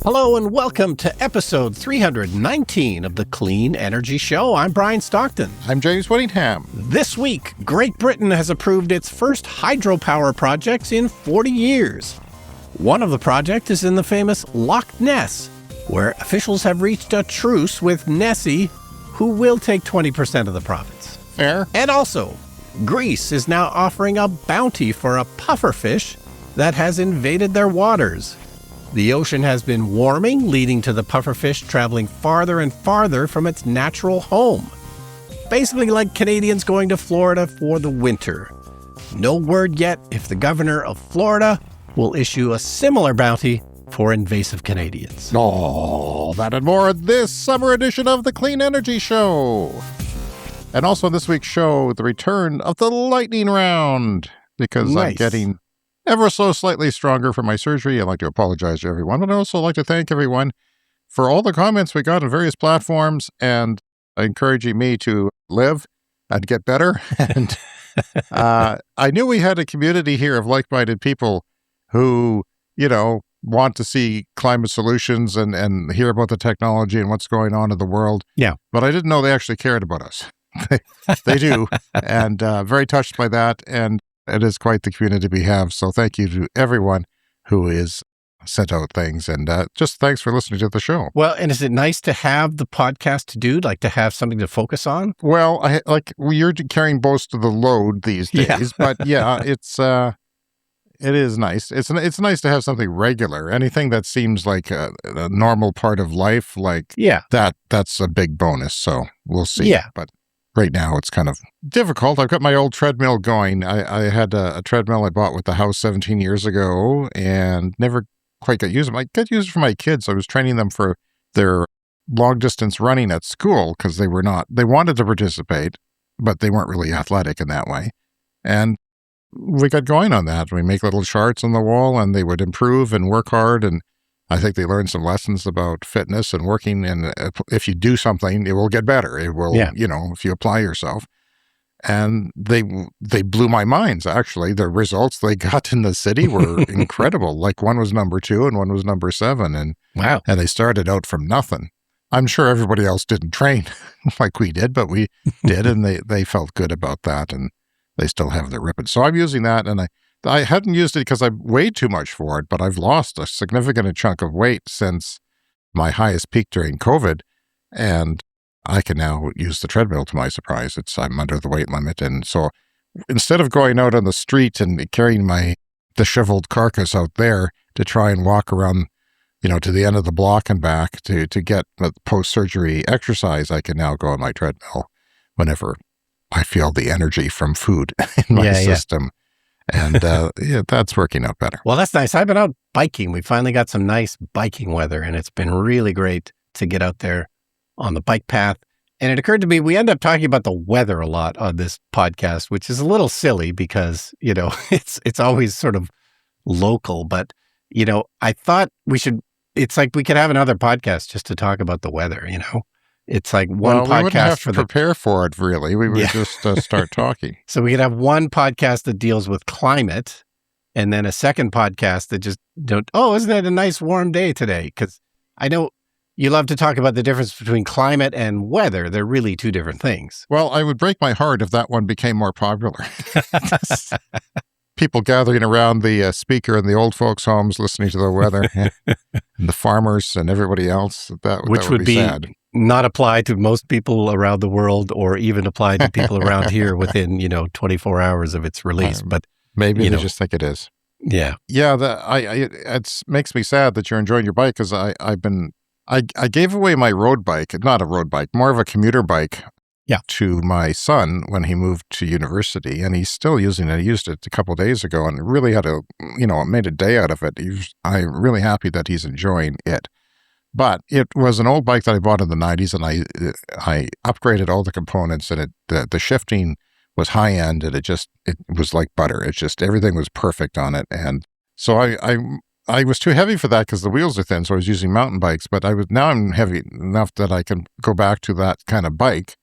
Hello and welcome to episode 319 of the Clean Energy Show. I'm Brian Stockton. I'm James Whittingham. This week, Great Britain has approved its first hydropower projects in 40 years. One of the projects is in the famous Loch Ness, where officials have reached a truce with Nessie, who will take 20% of the profits. Fair. And also, Greece is now offering a bounty for a pufferfish that has invaded their waters. The ocean has been warming, leading to the pufferfish traveling farther and farther from its natural home. Basically like Canadians going to Florida for the winter. No word yet if the governor of Florida will issue a similar bounty for invasive Canadians. Oh, that and more in this summer edition of the Clean Energy Show. And also this week's show, the return of the lightning round, because Nice. I'm getting ever so slightly stronger from my surgery. I'd like to apologize to everyone, but I'd also like to thank everyone for all the comments we got on various platforms and encouraging me to live and get better. And I knew we had a community here of like-minded people who, want to see climate solutions and hear about the technology and what's going on in the world. Yeah. But I didn't know they actually cared about us. They do. And very touched by that. And it is quite the community we have. So thank you to everyone who is sent out things. And just thanks for listening to the show. Well, and is it nice to have the podcast to do, like to have something to focus on? Well, you're carrying most of the load these days. Yeah. But yeah, it is nice. It's nice to have something regular. Anything that seems like a normal part of life, that's a big bonus. So we'll see. Yeah. But right now it's kind of difficult. I've got my old treadmill going. I had a treadmill I bought with the house 17 years ago and never quite got used. I got used for my kids. I was training them for their long distance running at school because they wanted to participate, but they weren't really athletic in that way. And we got going on that. We make little charts on the wall and they would improve and work hard. And I think they learned some lessons about fitness and working. And if you do something, it will get better. It will, if you apply yourself. And they blew my minds, actually. The results they got in the city were incredible. Like one was number 2 and one was number 7. And Wow. And they started out from nothing. I'm sure everybody else didn't train like we did, but we did. And they felt good about that. And they still have their ribbons. So I'm using that. And I hadn't used it because I weighed too much for it, but I've lost a significant chunk of weight since my highest peak during COVID. And I can now use the treadmill to my surprise. I'm under the weight limit. And so instead of going out on the street and carrying my disheveled carcass out there to try and walk around, to the end of the block and back to get post-surgery exercise, I can now go on my treadmill whenever I feel the energy from food in my system. And that's working out better. Well, that's nice. I've been out biking. We finally got some nice biking weather, and it's been really great to get out there on the bike path. And it occurred to me, we end up talking about the weather a lot on this podcast, which is a little silly because, it's always sort of local. But, I thought it's like we could have another podcast just to talk about the weather, It's like one podcast we wouldn't have to prepare for it, really. We would just start talking. So we could have one podcast that deals with climate and then a second podcast that just isn't that a nice warm day today? Because I know you love to talk about the difference between climate and weather. They're really two different things. Well, I would break my heart if that one became more popular. People gathering around the speaker in the old folks' homes listening to the weather, and the farmers and everybody else. That would be sad. Not apply to most people around the world or even apply to people around here within, 24 hours of its release. But maybe they just think it is. Yeah. Yeah. It makes me sad that you're enjoying your bike because I gave away my road bike, not a road bike, more of a commuter bike to my son when he moved to university, and he's still using it. He used it a couple of days ago and really had made a day out of it. I'm really happy that he's enjoying it. But it was an old bike that I bought in the 90s, and I upgraded all the components, and the shifting was high end, and it was like butter. It's just everything was perfect on it. And so I was too heavy for that because the wheels are thin, so I was using mountain bikes. But now I'm heavy enough that I can go back to that kind of bike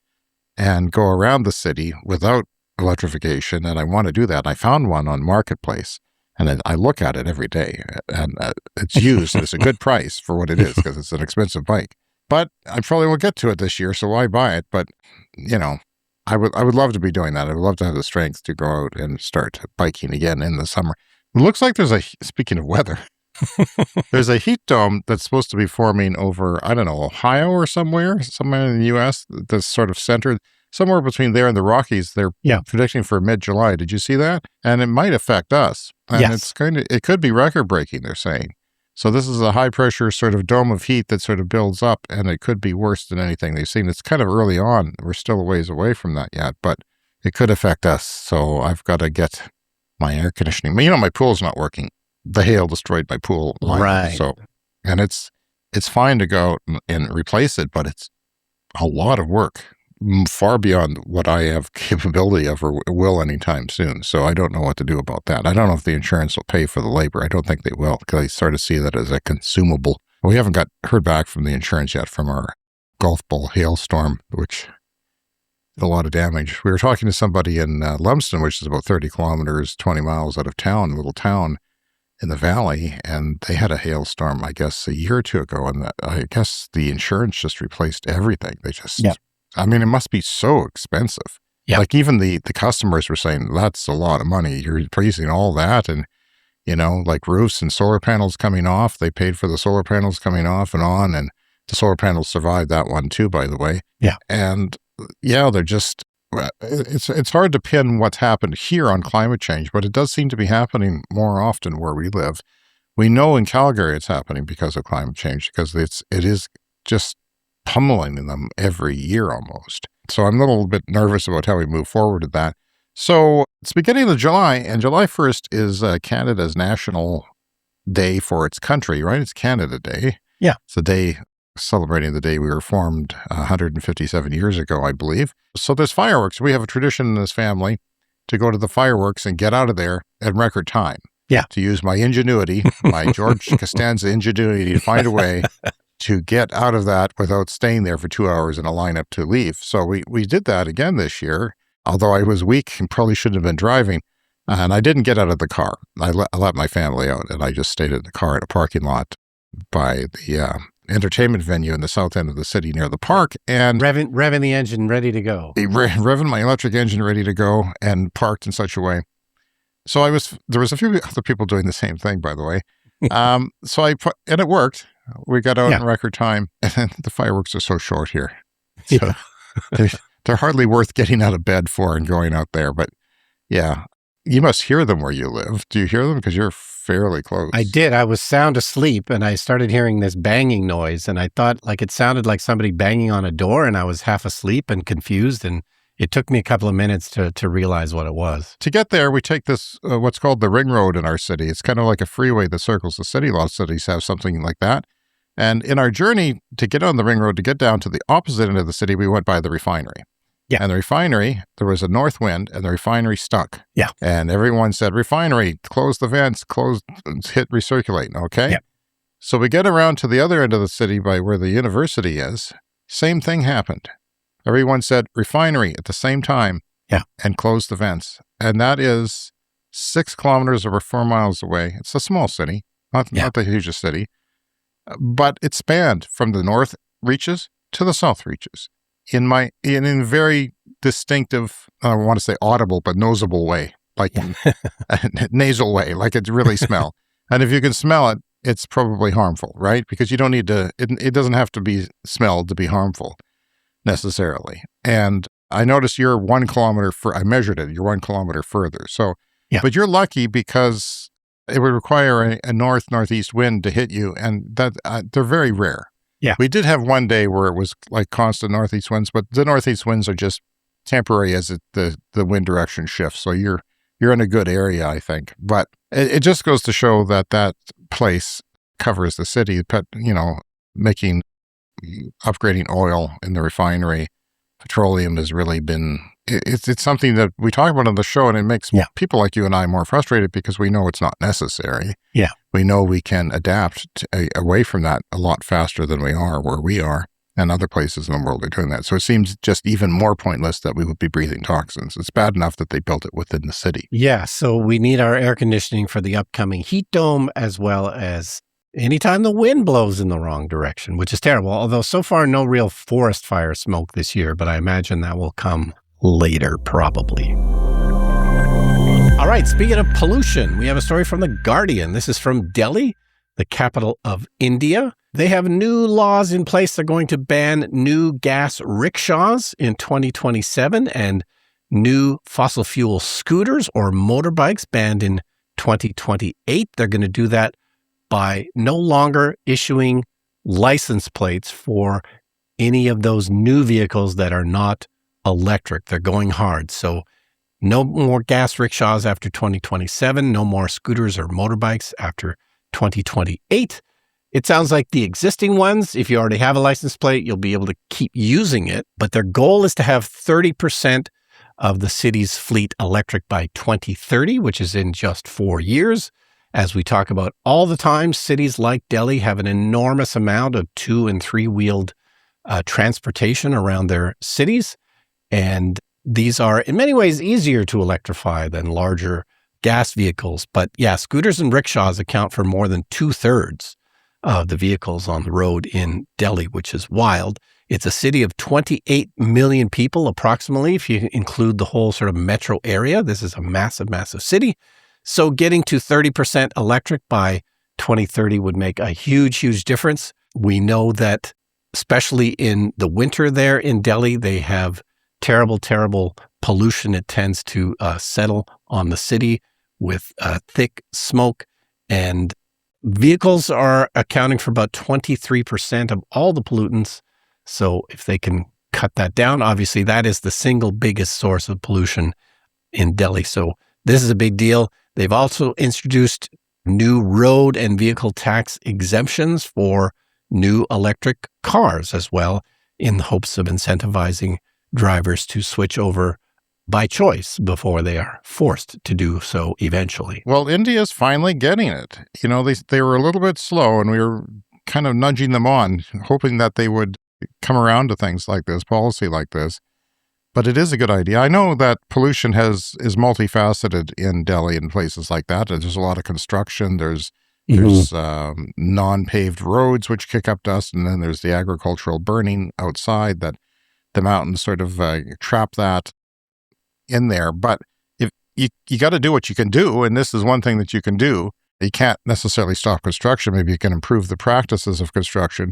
and go around the city without electrification, and I want to do that. I found one on Marketplace, And I look at it every day, and it's used. And it's a good price for what it is because it's an expensive bike. But I probably will get to it this year, so why buy it? But, I would love to be doing that. I would love to have the strength to go out and start biking again in the summer. It looks like speaking of weather, there's a heat dome that's supposed to be forming over, I don't know, Ohio or somewhere in the U.S. that's sort of centered somewhere between there and the Rockies. They're predicting for mid-July. Did you see that? And it might affect us. And Yes. it could be record-breaking, they're saying. So this is a high-pressure sort of dome of heat that sort of builds up, and it could be worse than anything they've seen. It's kind of early on. We're still a ways away from that yet, but it could affect us. So I've got to get my air conditioning. My pool's not working. The hail destroyed my pool line. Right. So, and it's fine to go out and replace it, but it's a lot of work, far beyond what I have capability of or will anytime soon. So I don't know what to do about that. I don't know if the insurance will pay for the labor. I don't think they will, because I sort of see that as a consumable. We haven't heard back from the insurance yet from our golf ball hailstorm, which did a lot of damage. We were talking to somebody in Lumsden, which is about 30 kilometers, 20 miles out of town, a little town in the valley, and they had a hailstorm, I guess, a year or two ago, and I guess the insurance just replaced everything. They just, I mean, it must be so expensive. Yeah. Like even the customers were saying, that's a lot of money. You're replacing all that, and, like roofs and solar panels coming off. They paid for the solar panels coming off and on, and the solar panels survived that one too, by the way. Yeah. And they're just, it's hard to pin what's happened here on climate change, but it does seem to be happening more often where we live. We know in Calgary it's happening because of climate change, because it is just pummeling them every year almost. So I'm a little bit nervous about how we move forward with that. So it's beginning of July, and July 1st is Canada's national day for its country, right? It's Canada Day. Yeah. It's a day celebrating the day we were formed 157 years ago, I believe. So there's fireworks. We have a tradition in this family to go to the fireworks and get out of there at record time. Yeah. To use my ingenuity, my George Costanza ingenuity to find a way to get out of that without staying there for 2 hours in a lineup to leave. So we did that again this year, although I was weak and probably shouldn't have been driving. And I didn't get out of the car. I let my family out, and I just stayed in the car at a parking lot by the entertainment venue in the south end of the city near the park, and revving the engine, ready to go. Revving my electric engine ready to go, and parked in such a way. So there was a few other people doing the same thing, by the way. And it worked. We got out in record time, and the fireworks are so short here. So they're hardly worth getting out of bed for and going out there. But yeah, you must hear them where you live. Do you hear them? Because you're fairly close. I did. I was sound asleep, and I started hearing this banging noise, and I thought it sounded like somebody banging on a door, and I was half asleep and confused, and it took me a couple of minutes to realize what it was. To get there, we take this, what's called the ring road in our city. It's kind of like a freeway that circles the city. A lot of cities have something like that. And in our journey to get on the ring road, to get down to the opposite end of the city, we went by the refinery. Yeah. And the refinery, there was a north wind, and the refinery stunk. Yeah. And everyone said, refinery, close the vents, hit recirculate, okay? Yeah. So we get around to the other end of the city by where the university is. Same thing happened. Everyone said refinery at the same time. Yeah. And closed the vents. And that is 6 kilometers over 4 miles away. It's a small city, not the hugest city. But it spanned from the north reaches to the south reaches in a very distinctive, I want to say audible, but noseable way, like nasal way, like it really smell. And if you can smell it, it's probably harmful, right? Because you don't need to, it doesn't have to be smelled to be harmful necessarily. And I noticed you're 1 kilometer, I measured it, you're 1 kilometer further. So, but you're lucky because it would require a northeast wind to hit you, and that they're very rare. Yeah. We did have one day where it was like constant northeast winds, but the northeast winds are just temporary as the wind direction shifts. So you're in a good area, I think. But it just goes to show that place covers the city, making upgrading oil in the refinery. Petroleum has really been, it's something that we talk about on the show, and it makes people like you and I more frustrated because we know it's not necessary. Yeah. We know we can adapt away from that a lot faster than we are where we are. and other places in the world are doing that. So it seems just even more pointless that we would be breathing toxins. It's bad enough that they built it within the city. Yeah, so we need our air conditioning for the upcoming heat dome, as well as anytime the wind blows in the wrong direction, which is terrible. Although so far, no real forest fire smoke this year, but I imagine that will come later, probably. All right, speaking of pollution, we have a story from The Guardian. This is from Delhi, the capital of India. They have new laws in place. They're going to ban new gas rickshaws in 2027 and new fossil fuel scooters or motorbikes banned in 2028. They're going to do that by no longer issuing license plates for any of those new vehicles that are not electric. They're going hard. So no more gas rickshaws after 2027, no more scooters or motorbikes after 2028. It sounds like the existing ones, if you already have a license plate, you'll be able to keep using it. But their goal is to have 30% of the city's fleet electric by 2030, which is in just 4 years. As we talk about all the time, cities like Delhi have an enormous amount of 2- and 3-wheeled transportation around their cities. And these are in many ways easier to electrify than larger gas vehicles. But yeah, scooters and rickshaws account for more than 2/3 of the vehicles on the road in Delhi, which is wild. It's a city of 28 million people, approximately, if you include the whole sort of metro area. This is a massive, massive city. So getting to 30% electric by 2030 would make a huge, huge difference. We know that, especially in the winter there in Delhi, they have terrible, terrible pollution. It tends to settle on the city with thick smoke, and vehicles are accounting for about 23% of all the pollutants. So if they can cut that down, obviously that is the single biggest source of pollution in Delhi. So this is a big deal. They've also introduced new road and vehicle tax exemptions for new electric cars as well, in the hopes of incentivizing drivers to switch over by choice before they are forced to do so eventually. Well, India's finally getting it. You know, they were a little bit slow, and we were kind of nudging them on, hoping that they would come around to things like this, policy like this. But it is a good idea. I know that pollution is multifaceted in Delhi and places like that. There's a lot of construction. There's non-paved roads which kick up dust, and then there's the agricultural burning outside that the mountains sort of trap that in there. But if you got to do what you can do, and this is one thing that you can do. You can't necessarily stop construction. Maybe you can improve the practices of construction.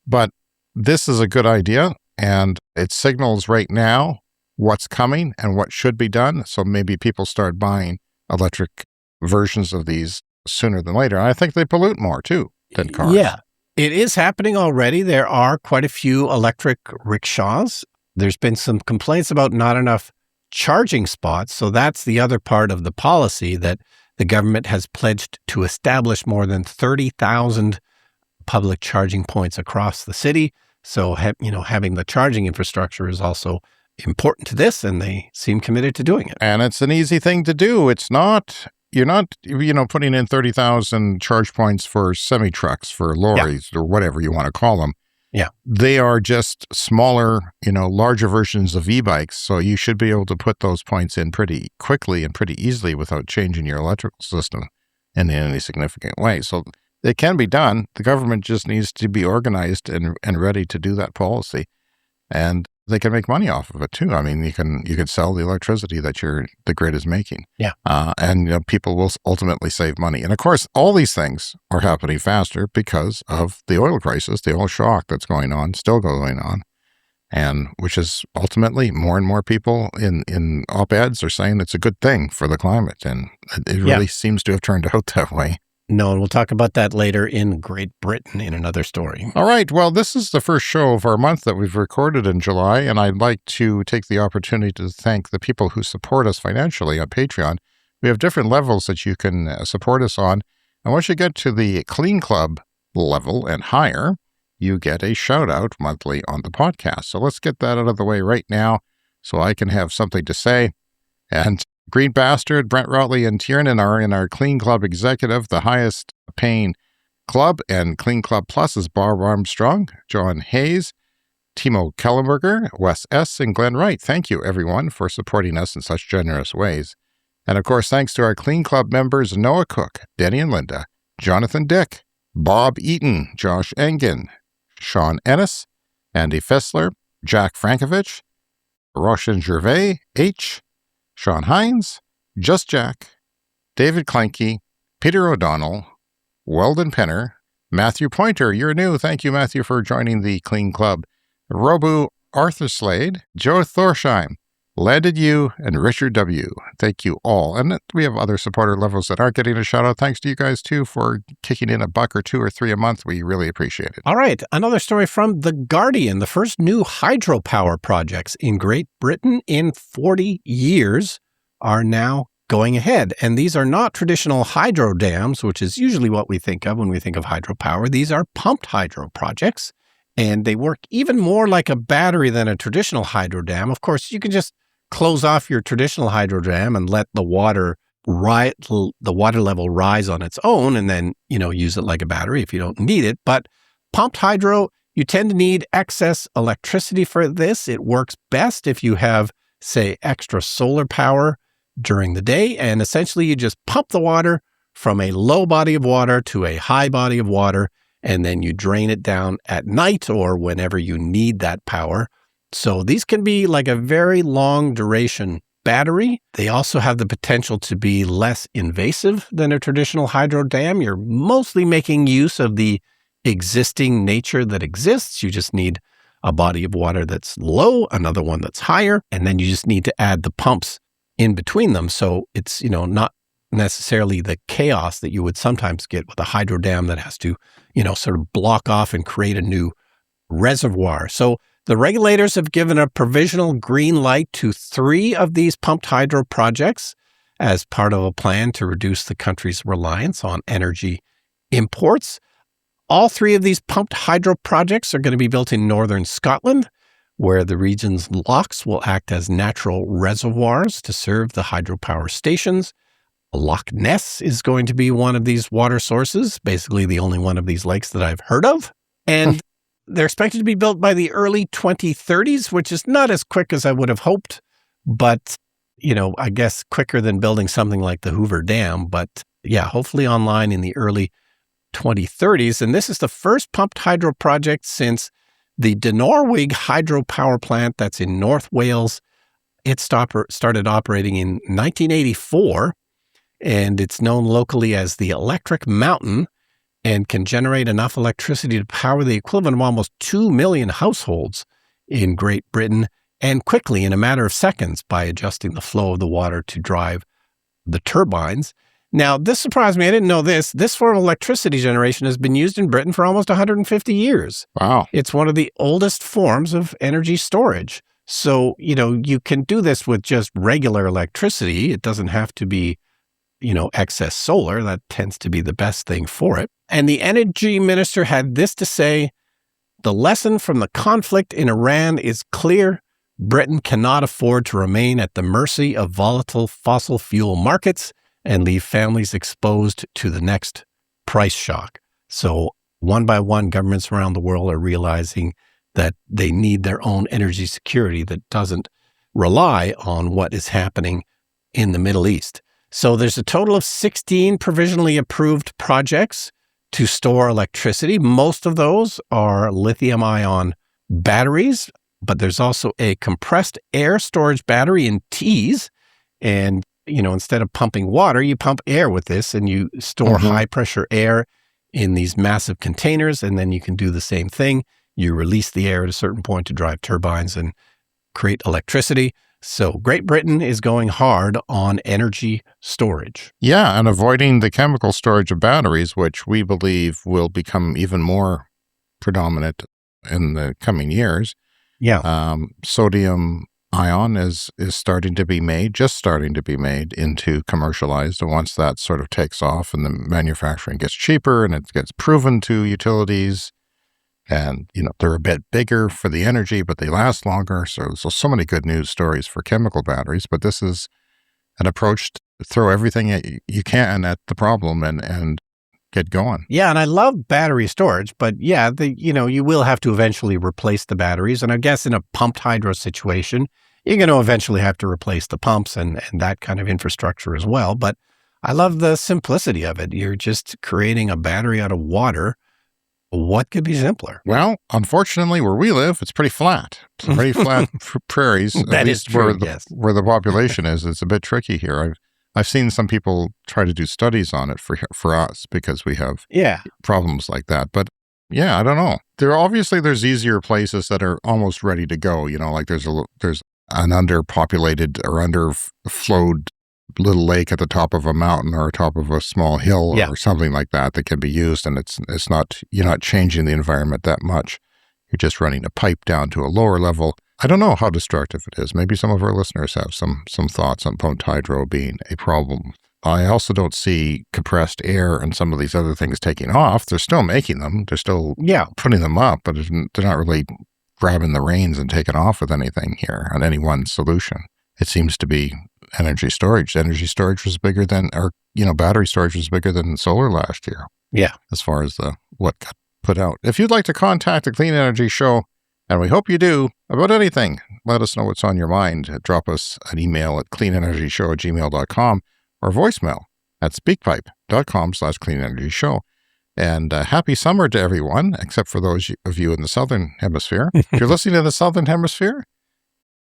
But this is a good idea, and it signals right now what's coming and what should be done. So maybe people start buying electric versions of these sooner than later. And I think they pollute more too than cars. Yeah, it is happening already. There are quite a few electric rickshaws. There's been some complaints about not enough charging spots. So that's the other part of the policy, that the government has pledged to establish more than 30,000 public charging points across the city. So, having the charging infrastructure is also important to this, and they seem committed to doing it. And it's an easy thing to do. It's not, you're not, putting in 30,000 charge points for semi-trucks, for lorries, or whatever you want to call them. Yeah. They are just smaller, larger versions of e-bikes. So you should be able to put those points in pretty quickly and pretty easily without changing your electrical system in any significant way. So it can be done. The government just needs to be organized and ready to do that policy. And they can make money off of it too. I mean, you can sell the electricity that the grid is making. Yeah. And people will ultimately save money. And of course, all these things are happening faster because of the oil crisis, the oil shock that's still going on. And which is ultimately more and more people in op-eds are saying it's a good thing for the climate. And it really seems to have turned out that way. No, and we'll talk about that later in Great Britain in another story. All right. Well, this is the first show of our month that we've recorded in July, and I'd like to take the opportunity to thank the people who support us financially on Patreon. We have different levels that you can support us on. And once you get to the Clean Club level and higher, you get a shout out monthly on the podcast. So let's get that out of the way right now so I can have something to say. And Green Bastard, Brent Rotley, and Tiernan are in our Clean Club Executive, the highest paying club, and Clean Club Plus is Bob Armstrong, John Hayes, Timo Kellenberger, Wes S., and Glenn Wright. Thank you, everyone, for supporting us in such generous ways. And of course, thanks to our Clean Club members Noah Cook, Denny and Linda, Jonathan Dick, Bob Eaton, Josh Engen, Sean Ennis, Andy Fessler, Jack Frankovich, Roshan Gervais, H., Sean Hines, Just Jack, David Klenke, Peter O'Donnell, Weldon Penner, Matthew Pointer, you're new. Thank you, Matthew, for joining the Clean Club. Robu Arthur Slade, Joe Thorsheim, Landed U, and Richard W. Thank you all. And we have other supporter levels that aren't getting a shout out. Thanks to you guys, too, for kicking in $1 or $2 or $3 a month. We really appreciate it. All right. Another story from The Guardian. The first new hydropower projects in Great Britain in 40 years are now going ahead. And these are not traditional hydro dams, which is usually what we think of when we think of hydropower. These are pumped hydro projects, and they work even more like a battery than a traditional hydro dam. Of course, you can just close off your traditional hydro dam and let the water level rise on its own, and then, use it like a battery if you don't need it. But pumped hydro, you tend to need excess electricity for this. It works best if you have, say, extra solar power during the day, and essentially you just pump the water from a low body of water to a high body of water, and then you drain it down at night or whenever you need that power. So these can be like a very long duration battery. They also have the potential to be less invasive than a traditional hydro dam. You're mostly making use of the existing nature that exists. You just need a body of water that's low, another one that's higher, and then you just need to add the pumps in between them. So it's, not necessarily the chaos that you would sometimes get with a hydro dam that has to, sort of block off and create a new reservoir. So the regulators have given a provisional green light to 3 of these pumped hydro projects as part of a plan to reduce the country's reliance on energy imports. All 3 of these pumped hydro projects are going to be built in northern Scotland, where the region's lochs will act as natural reservoirs to serve the hydropower stations. Loch Ness is going to be one of these water sources, basically the only one of these lakes that I've heard of. And they're expected to be built by the early 2030s, which is not as quick as I would have hoped, but, I guess quicker than building something like the Hoover Dam. But yeah, hopefully online in the early 2030s. And this is the first pumped hydro project since the De Norwig hydropower plant that's in North Wales. It started operating in 1984, and it's known locally as the Electric Mountain, and can generate enough electricity to power the equivalent of almost 2 million households in Great Britain, and quickly, in a matter of seconds, by adjusting the flow of the water to drive the turbines. Now, this surprised me. I didn't know this. This form of electricity generation has been used in Britain for almost 150 years. Wow. It's one of the oldest forms of energy storage. So, you can do this with just regular electricity. It doesn't have to be, excess solar. That tends to be the best thing for it. And the energy minister had this to say: the lesson from the conflict in Iran is clear. Britain cannot afford to remain at the mercy of volatile fossil fuel markets and leave families exposed to the next price shock. So one by one, governments around the world are realizing that they need their own energy security that doesn't rely on what is happening in the Middle East. So there's a total of 16 provisionally approved projects to store electricity. Most of those are lithium-ion batteries, but there's also a compressed air storage battery in Tees. And instead of pumping water, you pump air with this, and you store high pressure air in these massive containers. And then you can do the same thing. You release the air at a certain point to drive turbines and create electricity. So Great Britain is going hard on energy storage. Yeah, and avoiding the chemical storage of batteries, which we believe will become even more predominant in the coming years. Yeah. Sodium ion is starting to be made into commercialized. And once that sort of takes off and the manufacturing gets cheaper and it gets proven to utilities, and, they're a bit bigger for the energy, but they last longer. So many good news stories for chemical batteries. But this is an approach to throw everything you can at the problem and get going. Yeah, and I love battery storage, but yeah, you will have to eventually replace the batteries. And I guess in a pumped hydro situation, you're going to eventually have to replace the pumps and that kind of infrastructure as well. But I love the simplicity of it. You're just creating a battery out of water. What could be simpler? Well, unfortunately, where we live, it's pretty flat. It's pretty flat prairies. That is true, where the population is. It's a bit tricky here. I've seen some people try to do studies on it for us because we have problems like that. But yeah, I don't know. There's easier places that are almost ready to go. Like there's an underpopulated or underflowed little lake at the top of a mountain or top of a small hill or something like that can be used, and it's not, you're not changing the environment that much. You're just running a pipe down to a lower level. I don't know how destructive it is. Maybe some of our listeners have some thoughts on pumped hydro being a problem. I also don't see compressed air and some of these other things taking off. They're still making them. They're still putting them up, but they're not really grabbing the reins and taking off with anything here on any one solution. It seems to be energy storage. Energy storage was bigger than, battery storage was bigger than solar last year. Yeah. As far as what got put out. If you'd like to contact the Clean Energy Show, and we hope you do, about anything, let us know what's on your mind. Drop us an email at cleanenergyshow@gmail.com or voicemail at speakpipe.com/cleanenergyshow. And happy summer to everyone, except for those of you in the Southern Hemisphere. If you're listening to the Southern Hemisphere,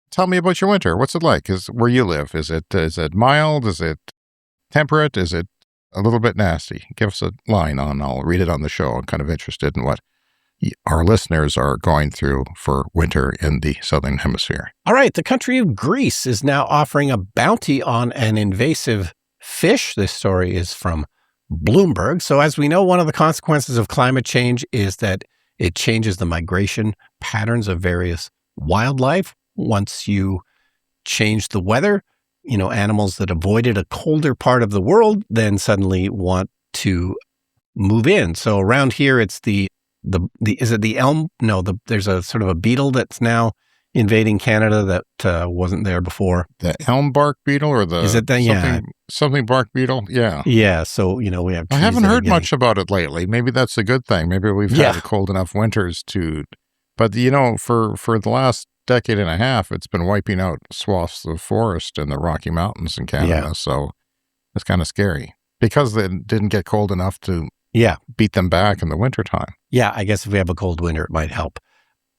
tell me about your winter. What's it like? Where you live? Is it mild? Is it temperate? Is it a little bit nasty? Give us a line I'll read it on the show. I'm kind of interested in what our listeners are going through for winter in the Southern Hemisphere. All right. The country of Greece is now offering a bounty on an invasive fish. This story is from Bloomberg. So as we know, one of the consequences of climate change is that it changes the migration patterns of various wildlife. Once you change the weather, animals that avoided a colder part of the world then suddenly want to move in. So around here, it's is it the elm? No, there's a sort of a beetle that's now invading Canada that wasn't there before. The elm bark beetle or is it the something bark beetle? Yeah. Yeah. So we have. I haven't heard much about it lately. Maybe that's a good thing. Maybe we've had cold enough winters to. But for the last decade and a half, it's been wiping out swaths of forest in the Rocky Mountains in Canada. Yeah. So it's kind of scary because they didn't get cold enough to beat them back in the wintertime. Yeah, I guess if we have a cold winter, it might help.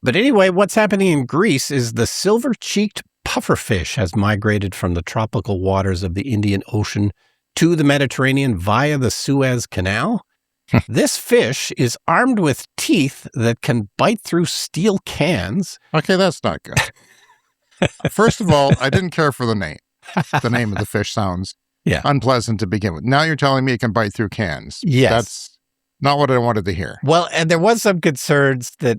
But anyway, what's happening in Greece is the silver-cheeked pufferfish has migrated from the tropical waters of the Indian Ocean to the Mediterranean via the Suez Canal. This fish is armed with teeth that can bite through steel cans. Okay, that's not good. First of all, I didn't care for the name. The name of the fish sounds unpleasant to begin with. Now you're telling me it can bite through cans. Yes. That's not what I wanted to hear. Well, and there was some concerns that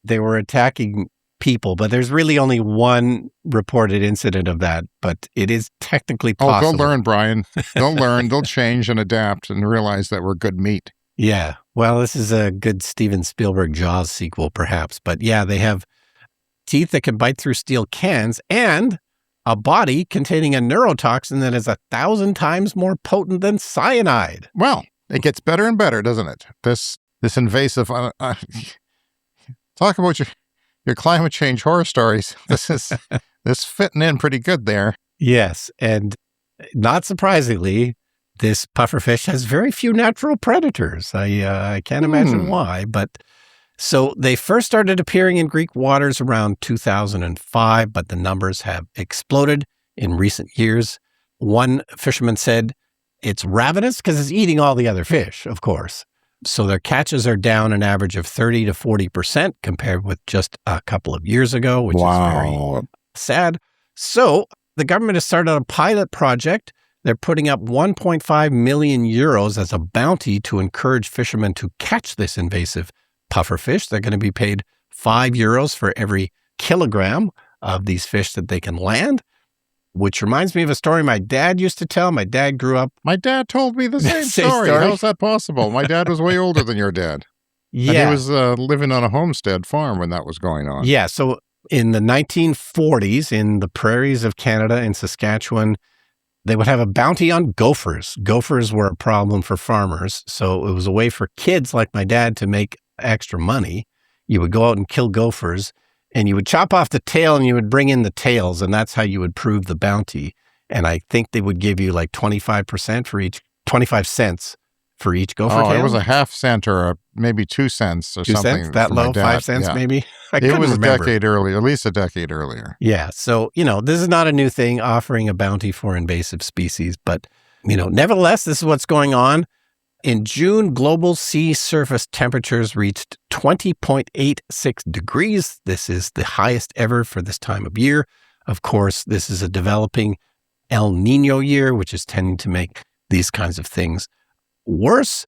they were attacking people, but there's really only one reported incident of that, but it is technically possible. Oh, they'll learn, Brian. They'll learn. They'll change and adapt and realize that we're good meat. Yeah. Well, this is a good Steven Spielberg Jaws sequel, perhaps. But yeah, they have teeth that can bite through steel cans and a body containing a neurotoxin that is 1,000 times more potent than cyanide. Well, it gets better and better, doesn't it? This invasive... talk about your climate change horror stories. This fitting in pretty good there. Yes. And not surprisingly, this pufferfish has very few natural predators. I can't imagine why, but so they first started appearing in Greek waters around 2005, but the numbers have exploded in recent years. One fisherman said it's ravenous because it's eating all the other fish, of course. So their catches are down an average of 30 to 40% compared with just a couple of years ago, which is very sad. So the government has started a pilot project. They're putting up 1.5 million euros as a bounty to encourage fishermen to catch this invasive pufferfish. They're going to be paid 5 euros for every kilogram of these fish that they can land, which reminds me of a story my dad used to tell. My dad grew up. My dad told me the same story. How's that possible? My dad was way older than your dad. Yeah. And he was living on a homestead farm when that was going on. Yeah. So in the 1940s, in the prairies of Canada, in Saskatchewan, They would have a bounty on gophers. Gophers were a problem for farmers. So it was a way for kids like my dad to make extra money. You would go out and kill gophers, and you would chop off the tail and you would bring in the tails, and that's how you would prove the bounty. And I think they would give you like 25% for each, 25 cents for each gopher tail. It was a half cent or maybe 2 cents or 2 something. cents? That low? 5 cents maybe? It was a decade earlier, at least a decade earlier. Yeah. So, this is not a new thing, offering a bounty for invasive species. But, nevertheless, this is what's going on. In June, global sea surface temperatures reached 20.86 degrees. This is the highest ever for this time of year. Of course, this is a developing El Nino year, which is tending to make these kinds of things worse.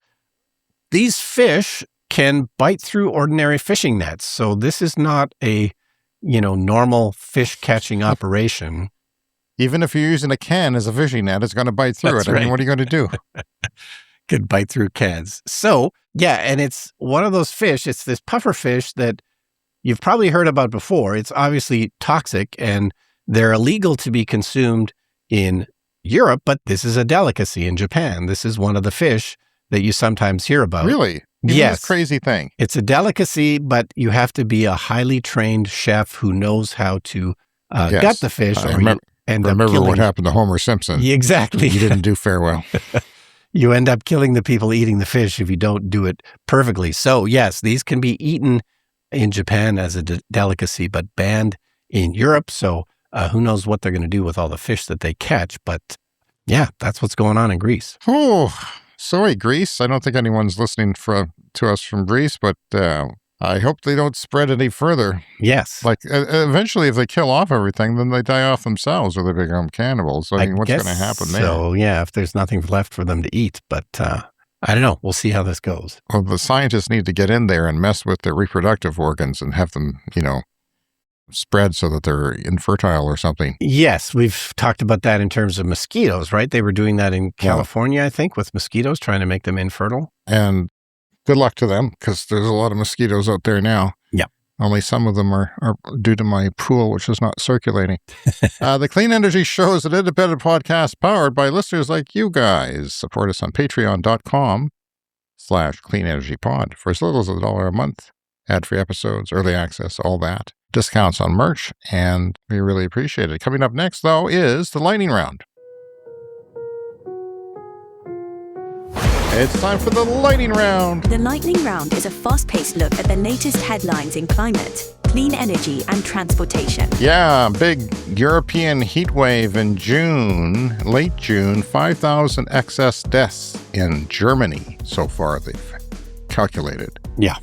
These fish can bite through ordinary fishing nets. So this is not a, normal fish catching operation. Even if you're using a can as a fishing net, it's going to bite through That's it. right. I mean, what are you going to do? Could bite through cans. So, yeah, and it's one of those fish. It's this puffer fish that you've probably heard about before. It's obviously toxic, and they're illegal to be consumed in Europe, but this is a delicacy in Japan. This is one of the fish that you sometimes hear about. Really? Yes. This crazy thing. It's a delicacy, but you have to be a highly trained chef who knows how to gut the fish. Remember what happened to Homer Simpson. Exactly. You didn't do fair well. You end up killing the people eating the fish if you don't do it perfectly. So yes, these can be eaten in Japan as a delicacy, but banned in Europe. So who knows what they're going to do with all the fish that they catch. But yeah, that's what's going on in Greece. Oh, sorry, Greece. I don't think anyone's listening to us from Greece, but I hope they don't spread any further. Yes. Like eventually, if they kill off everything, then they die off themselves or they become cannibals. I mean, what's going to happen there? So yeah, if there's nothing left for them to eat. But I don't know. We'll see how this goes. Well, the scientists need to get in there and mess with their reproductive organs and have them, spread so that they're infertile or something. Yes, we've talked about that in terms of mosquitoes, right? They were doing that in California, I think, with mosquitoes, trying to make them infertile. And good luck to them, because there's a lot of mosquitoes out there now. Yeah. Only some of them are due to my pool, which is not circulating. The Clean Energy Show is an independent podcast powered by listeners like you guys. Support us on patreon.com/cleanenergypod for as little as $1 a month. Ad-free episodes, early access, all that. Discounts on merch, and we really appreciate it. Coming up next, though, is the lightning round. It's time for the lightning round. The lightning round is a fast-paced look at the latest headlines in climate, clean energy, and transportation. Yeah, big European heat wave in June, late June, 5,000 excess deaths in Germany so far, they've calculated. Yeah.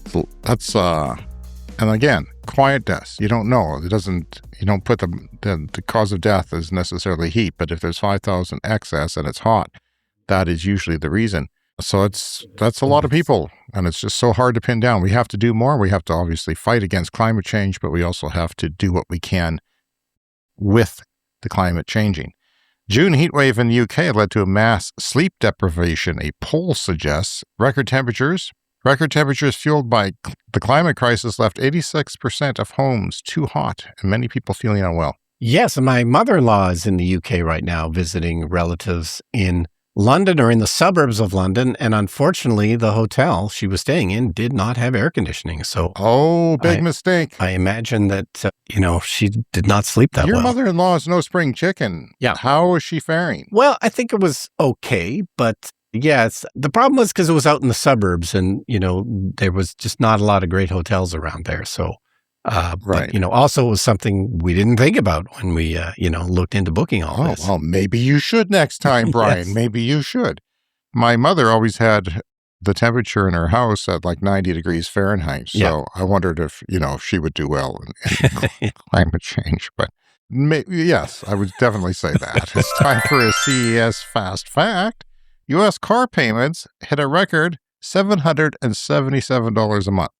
So that's, and again, quiet deaths. You don't know. You don't put the cause of death as necessarily heat, but if there's 5,000 excess and it's hot, that is usually the reason. So that's a lot of people, and it's just so hard to pin down. We have to do more. We have to obviously fight against climate change, but we also have to do what we can with the climate changing. June heat wave in the UK led to a mass sleep deprivation. A poll suggests record temperatures fueled by the climate crisis left 86% of homes too hot and many people feeling unwell. Yes, and my mother-in-law is in the UK right now visiting relatives in London or in the suburbs of London, and unfortunately, the hotel she was staying in did not have air conditioning. So, big mistake. I imagine that she did not sleep that well. Your mother-in-law is no spring chicken. Yeah. How is she faring? Well, I think it was okay, but yeah, the problem was because it was out in the suburbs, and there was just not a lot of great hotels around there. So, right. But, also it was something we didn't think about when we, looked into booking all this. Well, maybe you should next time, Brian. Yes. Maybe you should. My mother always had the temperature in her house at like 90 degrees Fahrenheit. So I wondered if she would do well in climate change. But yes, I would definitely say that. It's time for a CES Fast Fact. U.S. car payments hit a record $777 a month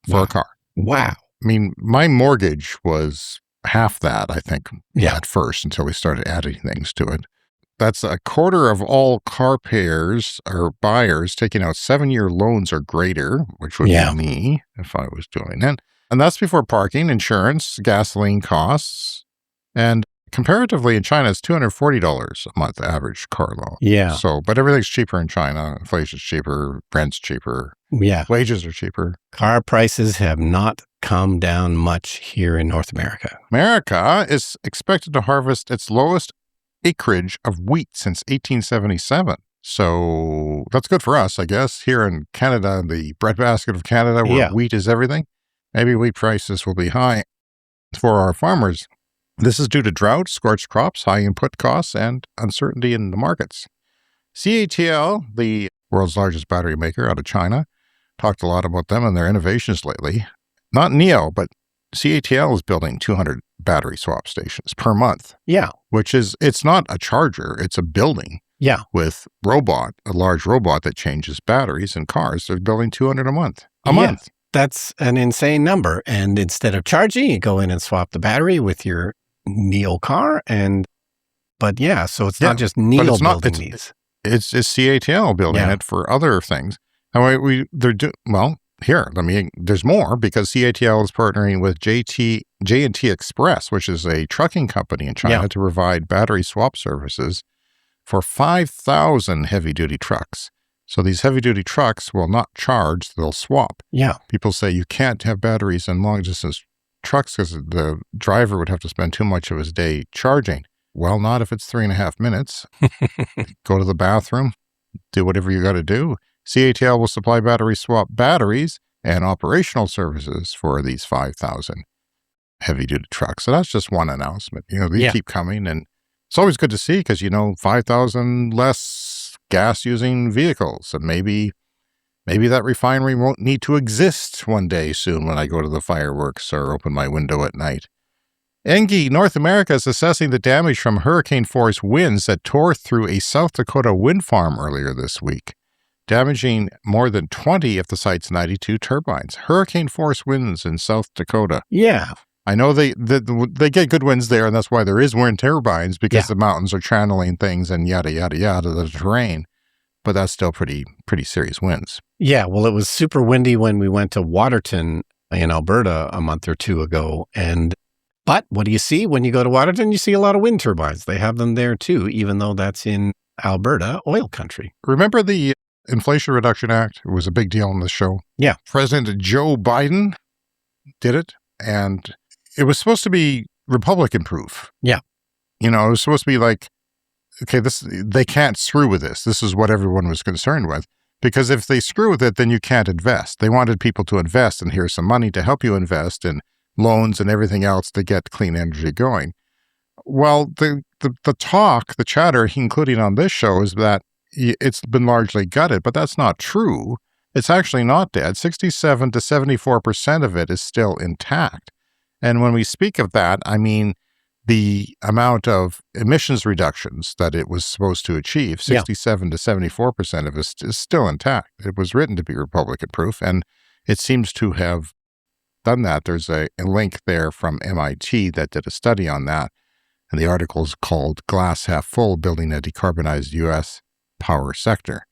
for a car. Wow. I mean, my mortgage was half that, I think, Yeah. at first until we started adding things to it. That's a quarter of all car payers or buyers taking out 7-year loans or greater, which would be me if I was doing it. And that's before parking, insurance, gasoline costs. And comparatively in China, it's $240 a month average car loan. Yeah. So, but everything's cheaper in China. Inflation's cheaper, rent's cheaper, Yeah. wages are cheaper. Car prices have not come down much here in North America. America is expected to harvest its lowest acreage of wheat since 1877. So that's good for us, I guess. Here in Canada, the breadbasket of Canada, where wheat is everything, maybe wheat prices will be high for our farmers. This is due to drought, scorched crops, high input costs, and uncertainty in the markets. CATL, the world's largest battery maker out of China, talked a lot about them and their innovations lately. Not NEO, but CATL is building 200 battery swap stations per month. Yeah. Which is, it's not a charger, it's a building. Yeah. With a large robot that changes batteries in cars. They're building 200 a month. That's an insane number. And instead of charging, you go in and swap the battery with your NEO car. So it's not just NEO building these. It's CATL building it for other things. And there's more because CATL is partnering with J&T Express, which is a trucking company in China to provide battery swap services for 5,000 heavy-duty trucks. So these heavy-duty trucks will not charge, they'll swap. Yeah. People say you can't have batteries in long-distance trucks because the driver would have to spend too much of his day charging. Well, not if it's 3.5 minutes. Go to the bathroom, do whatever you got to do. CATL will supply battery swap batteries and operational services for these 5,000 heavy-duty trucks. So that's just one announcement. They keep coming, and it's always good to see because, 5,000 less gas-using vehicles. And maybe that refinery won't need to exist one day soon when I go to the fireworks or open my window at night. ENGIE North America is assessing the damage from hurricane-force winds that tore through a South Dakota wind farm earlier this week, damaging more than 20 of the site's 92 turbines. Hurricane-force winds in South Dakota. Yeah. I know they get good winds there, and that's why there is wind turbines, because the mountains are channeling things and yada, yada, yada, the terrain. But that's still pretty serious winds. Yeah, well, it was super windy when we went to Waterton in Alberta a month or two ago. But what do you see when you go to Waterton? You see a lot of wind turbines. They have them there too, even though that's in Alberta, oil country. Remember the Inflation Reduction Act? It was a big deal on the show. Yeah. President Joe Biden did it, and it was supposed to be Republican proof. Yeah. It was supposed to be like, okay, they can't screw with this. This is what everyone was concerned with. Because if they screw with it, then you can't invest. They wanted people to invest, and here's some money to help you invest in loans and everything else to get clean energy going. Well, the chatter, including on this show, is that it's been largely gutted, but that's not true. It's actually not dead. 67 to 74% of it is still intact. And when we speak of that, I mean the amount of emissions reductions that it was supposed to achieve, 67 to 74% of it is still intact. It was written to be Republican-proof, and it seems to have done that. There's a link there from MIT that did a study on that, and the article is called Glass Half Full, Building a Decarbonized U.S. Power Sector.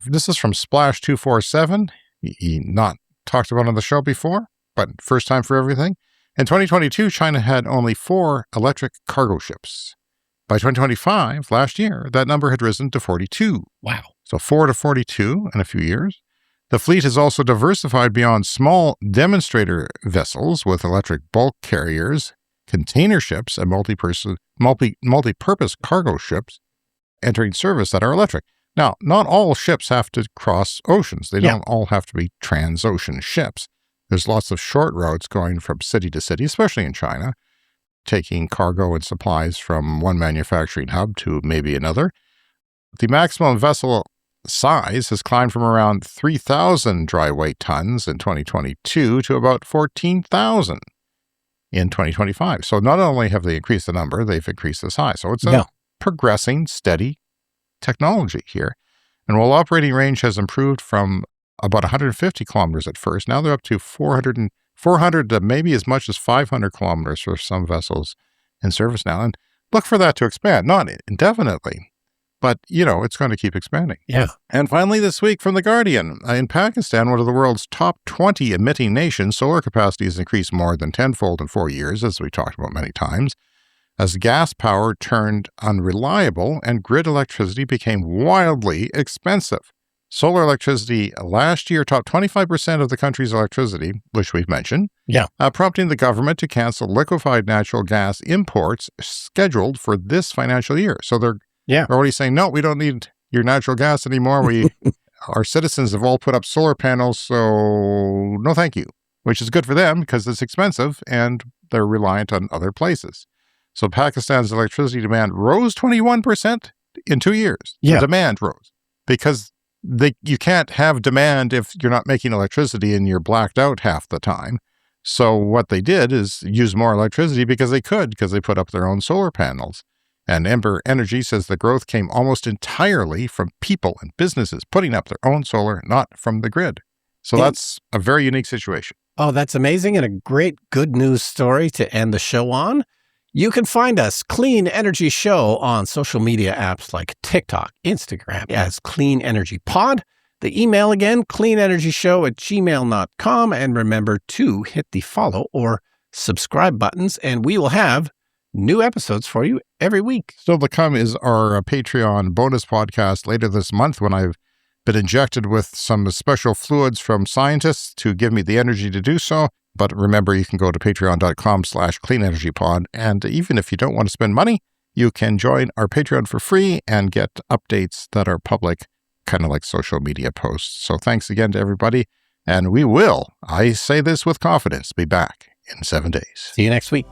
This is from Splash 247, not talked about on the show before, but first time for everything. In 2022, China had only 4 electric cargo ships. By 2025, last year, that number had risen to 42. Wow. So 4 to 42 in a few years. The fleet has also diversified beyond small demonstrator vessels with electric bulk carriers, container ships, and multi-purpose cargo ships entering service that are electric. Now, not all ships have to cross oceans. They don't all have to be trans-ocean ships. There's lots of short routes going from city to city, especially in China, taking cargo and supplies from one manufacturing hub to maybe another. The maximum vessel size has climbed from around 3,000 dry weight tons in 2022 to about 14,000 in 2025. So not only have they increased the number, they've increased the size. So it's a progressing, steady technology here. And while operating range has improved from about 150 kilometers at first, now they're up to 400 to maybe as much as 500 kilometers for some vessels in service now. And look for that to expand, not indefinitely, but, it's going to keep expanding. Yeah. And finally this week from The Guardian, in Pakistan, one of the world's top 20 emitting nations, solar capacity has increased more than tenfold in 4 years, as we talked about many times. as gas power turned unreliable and grid electricity became wildly expensive. Solar electricity last year topped 25% of the country's electricity, which we've mentioned, prompting the government to cancel liquefied natural gas imports scheduled for this financial year. So they're already saying, no, we don't need your natural gas anymore. Our citizens have all put up solar panels, so no thank you, which is good for them because it's expensive and they're reliant on other places. So Pakistan's electricity demand rose 21% in 2 years. The demand rose because you can't have demand if you're not making electricity and you're blacked out half the time. So what they did is use more electricity because they put up their own solar panels. And Ember Energy says the growth came almost entirely from people and businesses putting up their own solar, not from the grid. So that's a very unique situation. Oh, that's amazing and a great good news story to end the show on. You can find us, Clean Energy Show, on social media apps like TikTok, Instagram, as Clean Energy Pod. The email again, cleanenergyshow@gmail.com. And remember to hit the follow or subscribe buttons, and we will have new episodes for you every week. Still to come is our Patreon bonus podcast later this month when I've been injected with some special fluids from scientists to give me the energy to do so. But remember, you can go to patreon.com/cleanenergypod. And even if you don't want to spend money, you can join our Patreon for free and get updates that are public, kind of like social media posts. So thanks again to everybody. And we will, I say this with confidence, be back in 7 days. See you next week.